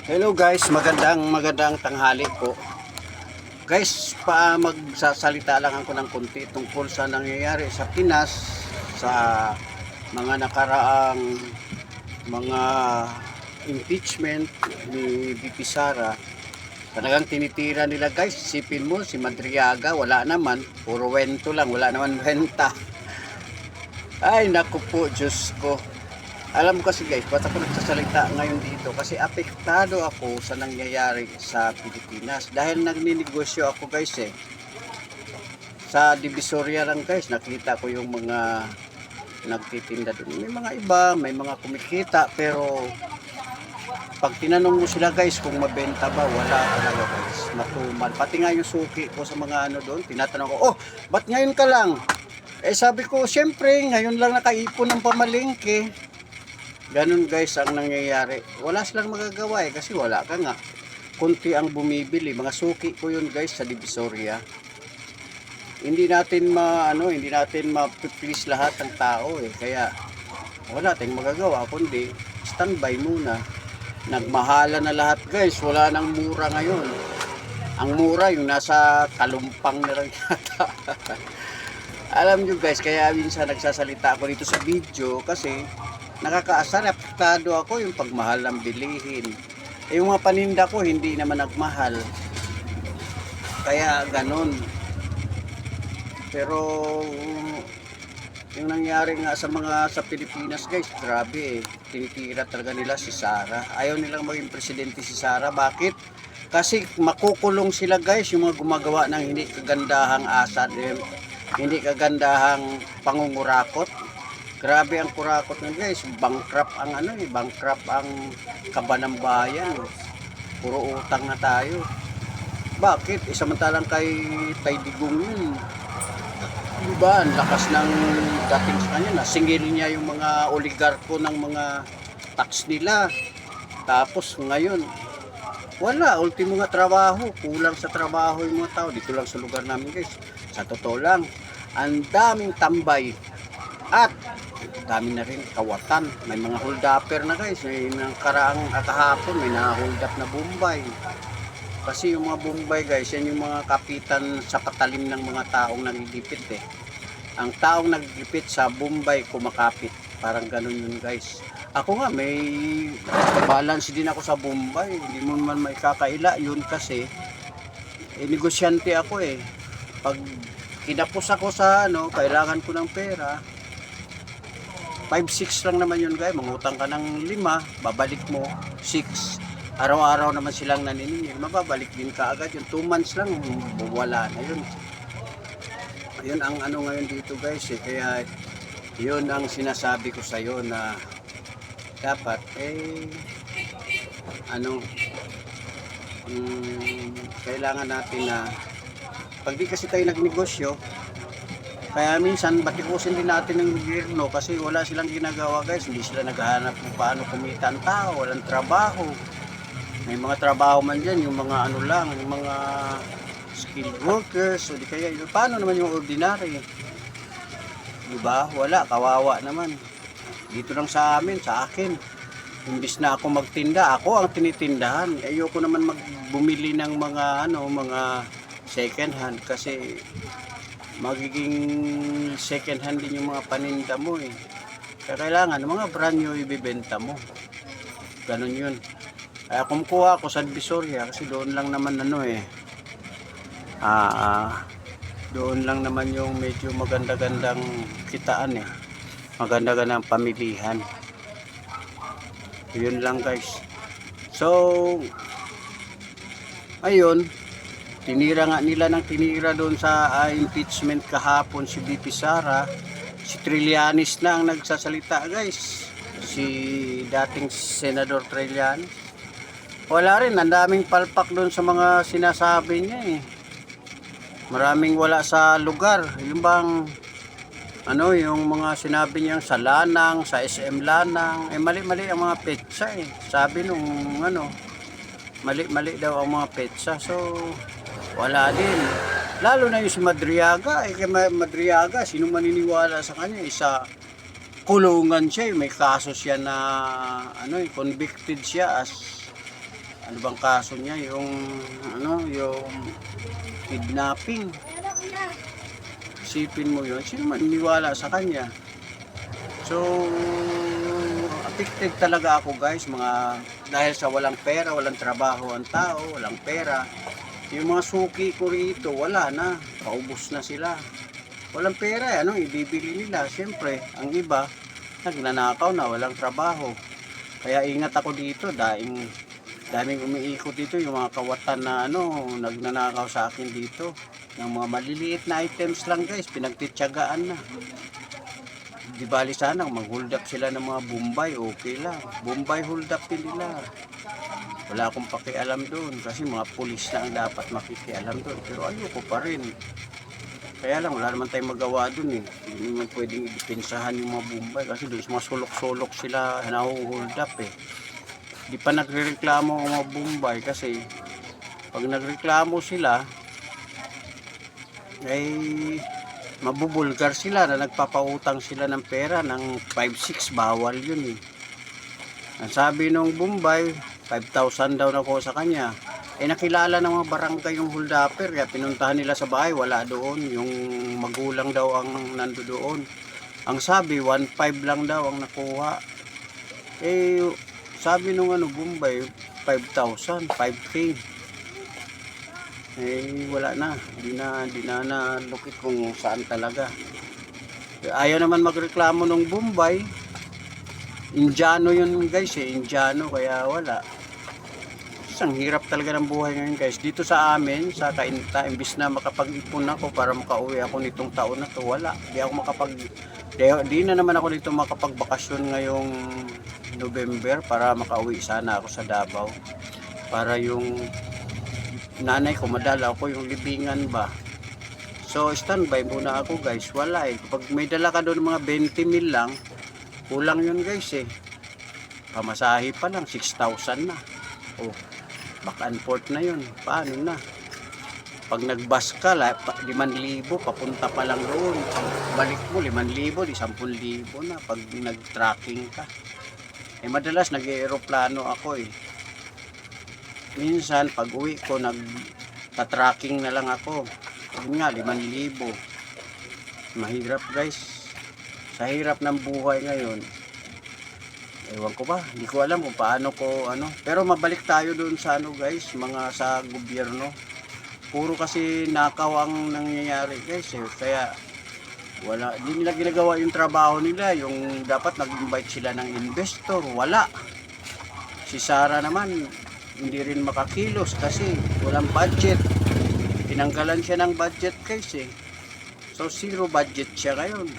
Hello guys, magandang tanghali po. Guys, magsasalita lang ako ng konti tungkol sa nangyayari sa Pinas sa mga nakaraang mga impeachment ni VP Sara. Talagang tinitira nila guys. Isipin mo si Madriaga, wala naman, puro wento lang, wala naman benta. Ay naku po, Diyos ko. Alam mo kasi guys, ba't ako nagsasalita ngayon dito? Kasi apektado ako sa nangyayari sa Pilipinas. Dahil nagninegosyo ako guys Sa Divisoria lang guys, nakita ko yung mga nagtitinda doon. May mga iba, may mga kumikita, pero pag tinanong mo sila guys kung mabenta ba, wala talaga guys. Matumal. Pati nga yung suki ko sa mga ano doon, tinatanong ko, oh, ba't ngayon ka lang? Sabi ko, syempre, ngayon lang nakaipon ng pamalengke. Ganun guys ang nangyayari. Wala silang magagawa kasi wala ka nga. Kunti ang bumibili. Mga suki ko yun guys sa Divisoria. Hindi natin ma-please lahat ng tao Kaya wala tayong magagawa kundi standby muna. Nagmahala na lahat guys. Wala nang mura ngayon. Ang mura yung nasa kalumpang na lang yata. Alam nyo guys, kaya minsan nagsasalita ako dito sa video kasi nakakaasar, apektado ako yung pagmahal ng bilihin. Yung mga paninda ko hindi naman nagmahal. Kaya ganun. Pero yung nangyari nga sa Pilipinas guys, grabe tinitira talaga nila si Sara. Ayaw nilang maging presidente si Sara. Bakit? Kasi makukulong sila guys, yung mga gumagawa ng hindi kagandahang asad, hindi kagandahang pangungurakot. Grabe ang kurakot na guys, bankrupt ang bankrupt ang kaban ng bayan. Puro utang na tayo. Bakit? Samantalang kay Digong yun. Diba, ang lakas ng dating sa kanya, nasingil niya yung mga oligarko ng mga tax nila. Tapos ngayon, wala, ultimo nga trabaho, kulang sa trabaho yung mga tao. Dito lang sa lugar namin guys, sa totoo lang, ang daming tambay. At dami na rin kawatan. May mga hold upper na guys. May karaang kahapon may na-hold up na Bombay. Kasi yung mga Bombay guys, yan yung mga kapitan sa patalim ng mga taong nagigipit Ang taong nagigipit sa Bombay kumakapit. Parang ganun yun guys. Ako nga may balance din ako sa Bombay. Hindi mo man maikakaila yun kasi negosyante ako Pag kinapos ako sa kailangan ko ng pera, 5-6 lang naman yun guys. Mangutang ka ng 5, babalik mo 6. Araw-araw naman silang naniningil. Mababalik din ka agad. Yung 2 months lang, wala na yun. Yun ang ngayon dito guys Kaya yun ang sinasabi ko sa iyo na dapat kailangan natin na pag di kasi tayo nagnegosyo, kaya minsan batikusin din natin ng gobyerno kasi wala silang ginagawa guys. Hindi sila naghahanap kung paano kumita ang tao, walang trabaho. May mga trabaho man dyan, yung mga yung mga skilled workers, o di kaya paano naman yung ordinary, diba? Wala, kawawa naman. Dito lang sa akin, imbis na ako magtinda, ako ang tinitindahan. Ayoko naman bumili ng mga second hand kasi magiging second hand din yung mga paninda mo Kaya kailangan mga brand new ibibenta mo. Ganun yun. Kaya kumukuha ako sa Divisoria kasi doon lang naman doon lang naman yung medyo maganda-gandang kitaan maganda-gandang pamilihan. Yun lang guys. So ayun, tinira nga nila ng tinira doon sa impeachment kahapon si VP Sara. Si Trillanes na ang nagsasalita guys. Si dating Senador Trillanes. Wala rin, ang daming palpak doon sa mga sinasabi niya Maraming wala sa lugar. Yung bang yung mga sinabi niya sa Lanang, sa SM Lanang, mali-mali ang mga petsa Sabi nung mali-mali daw ang mga petsa. So wala din. Lalo na yung si Madriaga, Madriaga, sino maniniwala sa kanya? Isa kulungan siya, may kaso siya na convicted siya as Ano bang kaso niya? Yung yung kidnapping. Isipin mo yun, sino man niwala sa kanya? So, affected talaga ako guys, dahil sa walang pera, walang trabaho ang tao, walang pera. Yung mga suki ko rito, wala na, paubos na sila. Walang pera, ibibili nila? Siyempre, ang iba, nagnanakaw na, walang trabaho. Kaya ingat ako dito, daming umiikot dito, yung mga kawatan na nagnanakaw sa akin dito. Ng mga maliliit na items lang guys, pinagtityagaan na. Di bali sana mag-hold up sila ng mga Bombay, okay lang. Bombay hold up din nila. Wala akong pakialam doon kasi mga pulis na ang dapat makikialam doon. Pero ayoko pa rin. Kaya lang, wala naman tayong magawa doon eh. Hindi naman pwedeng idepensahan yung mga Bombay kasi doon sa mga sulok-sulok sila nahuhold up eh. Di pa nagrereklamo ang mga Bombay kasi pag nagreklamo sila, ay mabubulgar sila na nagpapautang sila ng pera ng 5-6, bawal yun eh. Ang sabi nung Bombay, 5,000 daw na ko sa kanya. Nakilala ng mga barangay yung holdupper, kaya pinuntahan nila sa bahay, wala doon. Yung magulang daw ang nando doon. Ang sabi, 1,500 lang daw ang nakuha. Sabi nung Bombay, 5,000, 5K. Wala na. Di na nalukit kung saan talaga. Ayaw naman magreklamo ng Bombay. Indiano yun guys Indiano, kaya wala. Ang hirap talaga ng buhay ngayon guys. Dito sa amin, sa Cainta, imbis na makapag-ipon ako para makauwi ako nitong taon na to, wala. Di na naman ako dito makapagbakasyon ngayong November para makauwi sana ako sa Davao. Para yung nanay ko madala ako yung libingan ba. So standby muna ako guys. Wala eh. Kapag may dala ka doon mga 20 mil lang, kulang yun guys eh. Pamasahe pa lang 6,000 na. Oh, back and forth na yun. Paano na? Pag nagbus ka, 5,000 papunta pa lang doon. Balik mo 5,000, di 10,000 na pag nag-tracking ka. Madalas nag-aeroplano ako eh. Minsan pag uwi ko nag-tracking na lang ako. Yun nga 5,000. Mahirap guys. Sa hirap ng buhay ngayon. Ewan ko ba, hindi ko alam kung paano ko Pero mabalik tayo doon sa guys, mga sa gobyerno. Puro kasi nakaw ang nangyayari guys eh. Kaya hindi nila ginagawa yung trabaho nila. Yung dapat nag-invite sila ng investor, wala. Si Sara naman hindi rin makakilos kasi walang budget. Tinanggalan siya ng budget guys eh. So zero budget siya ngayon.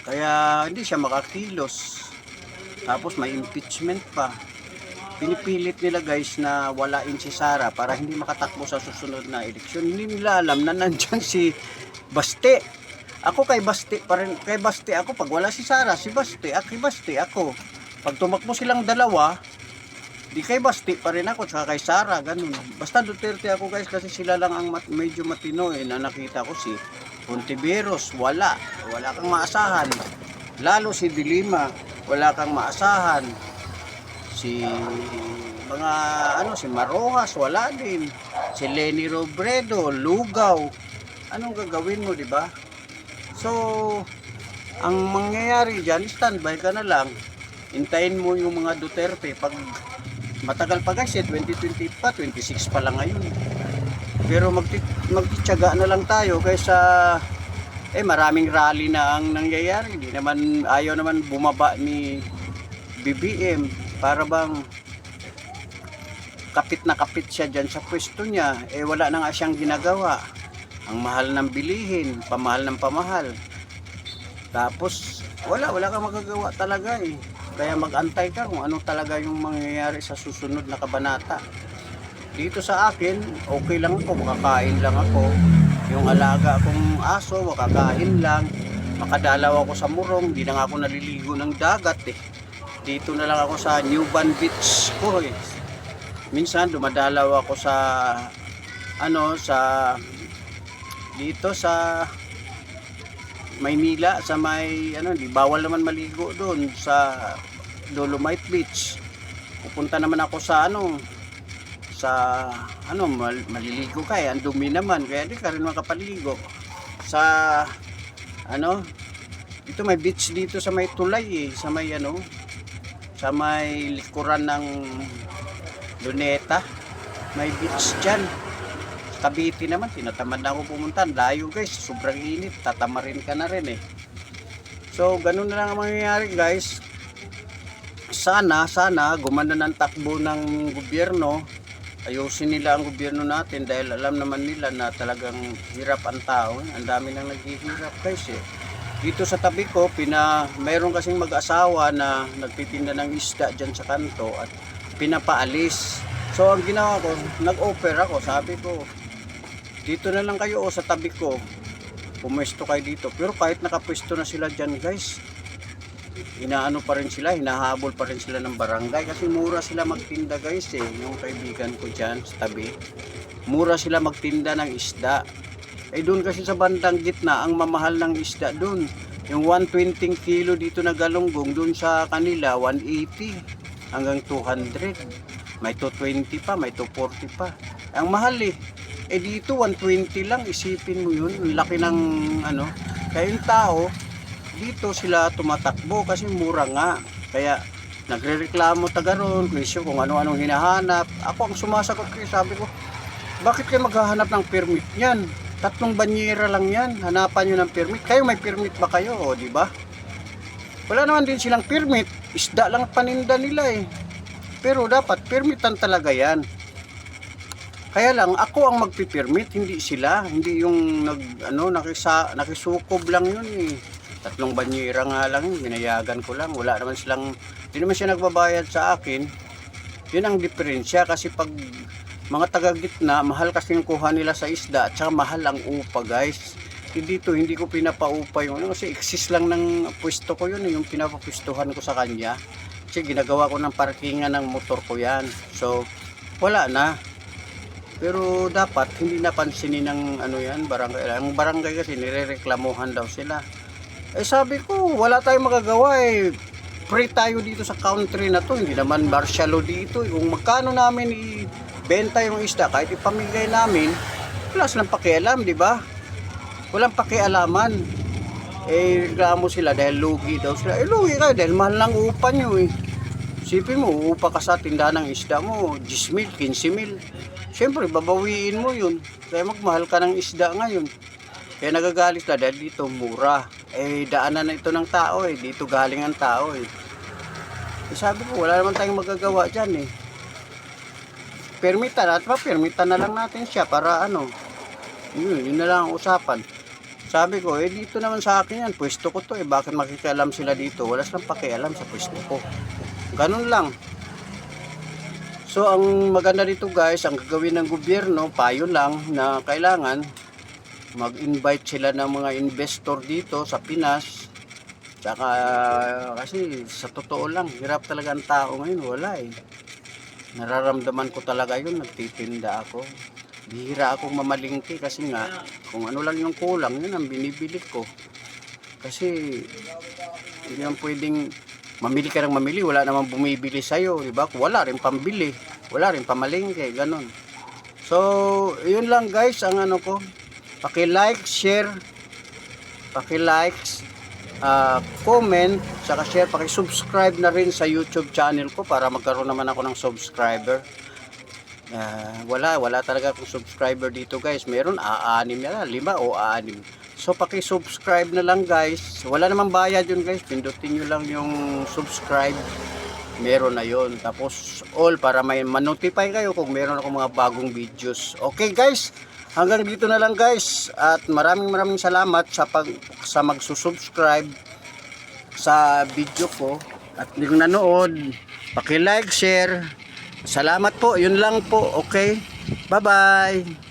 Kaya hindi siya makakilos. Tapos may impeachment pa. Pinipilit nila guys na walain si Sara para hindi makatakbo sa susunod na eleksyon. Hindi nila alam na nandyan si Baste. Ako kay Baste pa rin. Kay Baste ako. Pag wala si Sara, si Baste. Kay Baste ako. Pag tumakbo silang dalawa, di kay Baste pa rin ako. Tsaka kay Sara, ganun. Basta Duterte ako guys kasi sila lang ang medyo matino eh. Na nakita ko si Hontiveros, wala kang maasahan. Lalo si Dilima, wala kang maasahan. Si si Marojas, wala din. Si Leni Robredo, lugaw. Anong gagawin mo, di ba? So, ang mangyayari diyan, standby ka na lang. Hintayin mo yung mga Duterte pag matagal pa guys, 2020 pa, 26 pa lang ngayon. Pero magtitiyaga na lang tayo kaysa maraming rally na ang nangyayari. Ayaw naman bumaba ni BBM para bang kapit na kapit siya dyan sa pwesto niya. Wala na nga siyang ginagawa. Ang mahal ng bilihin, pamahal ng pamahal. Tapos wala kang magagawa talaga eh. Kaya mag-antay ka kung ano talaga yung mangyayari sa susunod na kabanata. Dito sa akin, okay lang ako, makakain lang ako. Yung alaga akong aso, makakain lang. Makadalaw ako sa Murong, di na nga ako naliligo ng dagat eh. Dito na lang ako sa Newban Beach ko eh. Minsan dumadalaw ako sa dito sa Maynila, sa may di bawal naman maligo doon sa Dolomite Beach. pupunta naman ako sa maliligo ka ang dumi naman, kaya di ka rin makapaligo sa dito may beach dito sa may tulay sa may sa may likuran ng Luneta, may beach dyan. Sa Cavite naman, tinatamad na ako pumunta, layo guys, sobrang init, tatamarin ka na rin So ganun na lang ang mangyayari guys. Sana gumanda ng takbo ng gobyerno, ayusin nila ang gobyerno natin, dahil alam naman nila na talagang hirap ang tao. Ang dami nang naghihirap guys Dito sa tabi ko, mayroon kasing mag-asawa na nagtitinda ng isda dyan sa kanto at pinapaalis. So ang ginawa ko, nag-offer ako, sabi ko, dito na lang kayo sa tabi ko, pumwesto kayo dito. Pero kahit nakapwesto na sila dyan guys, inaano pa rin sila, hinahabol pa rin sila ng barangay kasi mura sila magtinda guys yung kaibigan ko dyan sa tabi, mura sila magtinda ng isda. Doon kasi sa bandang gitna ang mamahal ng isda doon, yung 120 kilo dito na galunggong, doon sa kanila 180 hanggang 200, may 220 pa, may 240 pa, ang mahal dito 120 lang, isipin mo yun, ang laki ng kaya yung tao dito sila tumatakbo kasi mura nga. Kaya nagrereklamo taga ron, kung ano-anong hinahanap. Ako ang sumasagot ko, sabi ko, bakit kayo maghahanap ng permit niyan? 3 banyera lang yan, hanapan nyo ng permit. Kayo may permit ba kayo, di ba? Wala naman din silang permit, isda lang paninda nila Pero dapat permitan talaga yan. Kaya lang ako ang magpi-permit, hindi sila, hindi yung nakisukob lang yun 3 banyera nga lang yun, binayagan ko lang. Wala naman silang, hindi naman siya nagbabayad sa akin. Yun ang diferensya kasi pag mga taga-gitna, mahal kasi yung kuha nila sa isda at saka mahal ang upa guys. Dito hindi ko pinapaupa yung kasi exist lang ng pwesto ko yun yung pinapapwestuhan ko sa kanya. Kasi ginagawa ko ng parkingan ng motor ko yan. So wala na. Pero dapat hindi napansinin ng barangay. Ang barangay kasi nirereklamuhan daw sila. Sabi ko, wala tayong magagawa Free tayo dito sa country na to. Hindi naman martial law dito. Kung magkano namin ibenta yung isda, kahit ipamigay namin, wala silang pakialam, di ba? Walang pakialaman. Reklamo sila dahil lugi daw sila. Lugi kayo dahil mahal lang upa nyo Sipin mo, upa ka sa tindahan ng isda mo, 10,000, 15,000. Siyempre, babawiin mo yun. Kaya magmahal ka ng isda ngayon. Kaya nagagalit na dahil dito mura. Daanan na ito ng tao dito galing ang tao sabi ko, wala naman tayong magagawa dyan Permitan at permitan na lang natin siya para yun na lang ang usapan. Sabi ko, dito naman sa akin yan, pwesto ko to bakit makikialam sila dito? Wala silang pakialam sa pwesto ko. Ganun lang. So ang maganda dito guys, ang gagawin ng gobyerno, payo lang na kailangan mag-invite sila ng mga investor dito sa Pinas. Tsaka kasi sa totoo lang, hirap talaga ang tao ngayon, wala Nararamdaman ko talaga yun, nagtitinda ako. Bihira akong mamalingki kasi nga, kung ano lang yung kulang, yun ang binibili ko. Kasi hindi naman pwedeng mamili ka ng mamili, wala namang bumibili sa'yo, diba? Wala rin pambili, wala rin pamalingki, ganun. So, yun lang guys, ang ko. Paki-like, share, comment, saka share, paki-subscribe na rin sa YouTube channel ko para magkaroon naman ako ng subscriber. Wala talaga akong subscriber dito guys. Meron 6 na, 5 o 6. So paki-subscribe na lang guys. Wala namang bayad yun guys. Pindutin nyo lang yung subscribe. Meron na yun. Tapos all para may ma-notify kayo kung meron ako mga bagong videos. Okay guys, hanggang dito na lang guys. At maraming salamat sa magsusubscribe sa video ko. At yung nanood, paki-like, share. Salamat po. Yun lang po. Okay. Bye-bye.